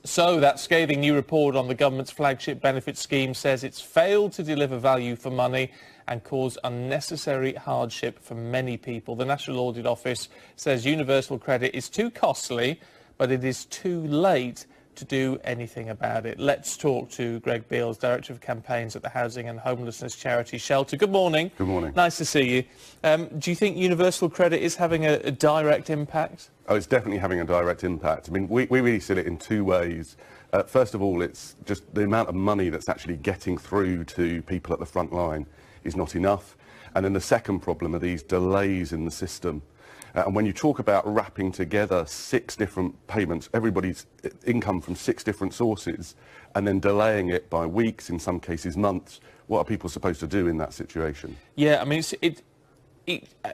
So that scathing new report on the government's flagship benefit scheme says it's failed to deliver value for money and caused unnecessary hardship for many people. The National Audit Office says universal credit is too costly, but it is too late to do anything about it. Let's talk to Greg Beals, Director of Campaigns at the housing and homelessness charity Shelter. Good morning. Good morning. Nice to see you. Do you think universal credit is having a direct impact? Oh, it's definitely having a direct impact. I mean, we really see it in two ways. First of all, it's just the amount of money that's actually getting through to people at the front line is not enough. And then the second problem are these delays in the system. And when you talk about wrapping together 6 different payments, everybody's income from 6 different sources, and then delaying it by weeks, in some cases months, what are people supposed to do in that situation? Yeah, I mean,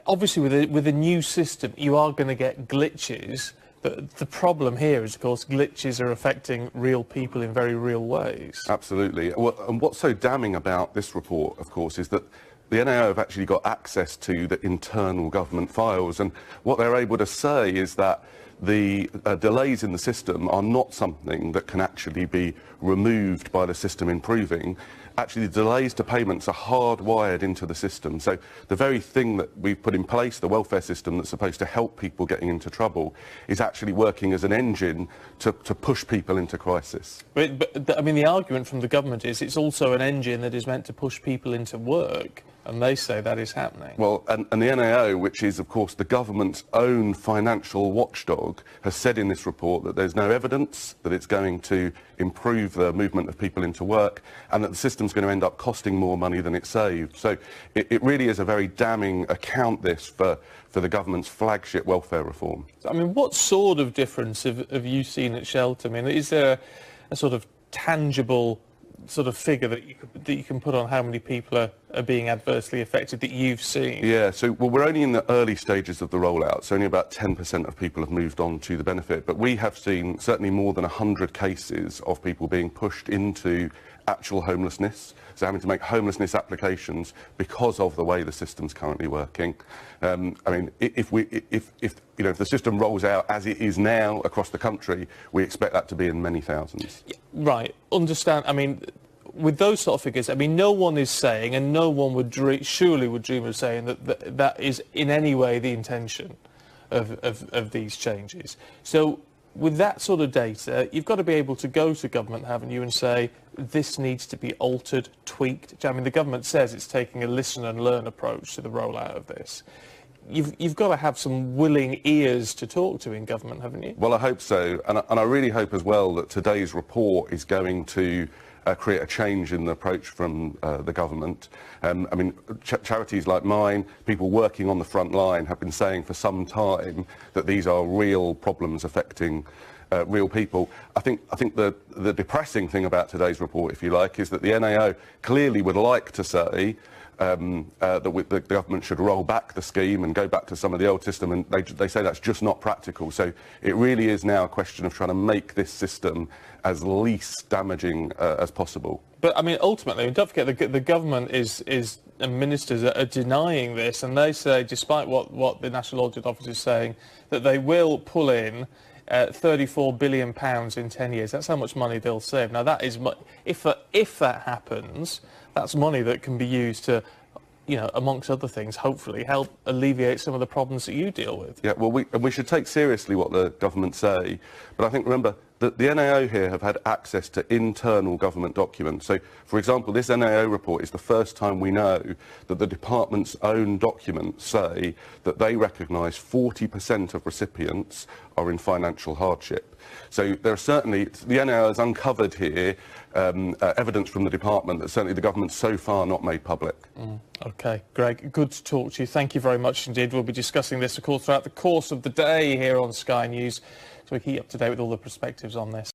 obviously with a new system, you are going to get glitches. But the problem here is, of course, glitches are affecting real people in very real ways. Absolutely. And what's so damning about this report, of course, is that the NAO have actually got access to the internal government files, and what they're able to say is that the delays in the system are not something that can actually be removed by the system improving. Actually, the delays to payments are hardwired into the system. So the very thing that we've put in place, the welfare system that's supposed to help people getting into trouble, is actually working as an engine to push people into crisis. But I mean, the argument from the government is it's also an engine that is meant to push people into work, and they say that is happening. Well, and the NAO, which is, of course, the government's own financial watchdog, has said in this report that there's no evidence that it's going to improve the movement of people into work, and that the system's going to end up costing more money than it saved. So it really is a very damning account, this, for the government's flagship welfare reform. I mean, what sort of difference have you seen at Shelter? I mean, is there a sort of tangible sort of figure that you can put on how many people are being adversely affected that you've seen? Yeah, so we're only in the early stages of the rollout, so only about 10% of people have moved on to the benefit, but we have seen certainly more than 100 cases of people being pushed into actual homelessness, so having to make homelessness applications because of the way the system's currently working. I mean, if the system rolls out as it is now across the country, we expect that to be in many thousands. Yeah, right. Understand. I mean, with those sort of figures, I mean, no one is saying, and no one would surely would dream of saying that is in any way the intention of these changes. So with that sort of data, you've got to be able to go to government, haven't you, and say, this needs to be altered, tweaked. I mean, the government says it's taking a listen and learn approach to the rollout of this. You've got to have some willing ears to talk to in government, haven't you? Well, I hope so, and I really hope as well that today's report is going to create a change in the approach from the government. I mean, charities like mine, people working on the front line, have been saying for some time that these are real problems affecting real people. I think the depressing thing about today's report, if you like, is that the NAO clearly would like to say that the government should roll back the scheme and go back to some of the old system, and they say that's just not practical. So it really is now a question of trying to make this system as least damaging as possible. But I mean, ultimately, don't forget the government and ministers are denying this, and they say, despite what the National Audit Office is saying, that they will pull in £34 billion in 10 years. That's how much money they'll save. Now, that is if that happens, that's money that can be used to, you know, amongst other things, hopefully help alleviate some of the problems that you deal with. Yeah, well, we should take seriously what the government say, but I think, remember, that the NAO here have had access to internal government documents. So, for example, this NAO report is the first time we know that the department's own documents say that they recognise 40% of recipients are in financial hardship. So there are certainly, the NAO has uncovered here evidence from the department that certainly the government's so far not made public. OK, Greg, good to talk to you. Thank you very much indeed. We'll be discussing this, of course, throughout the course of the day here on Sky News, so we keep up to date with all the perspectives on this.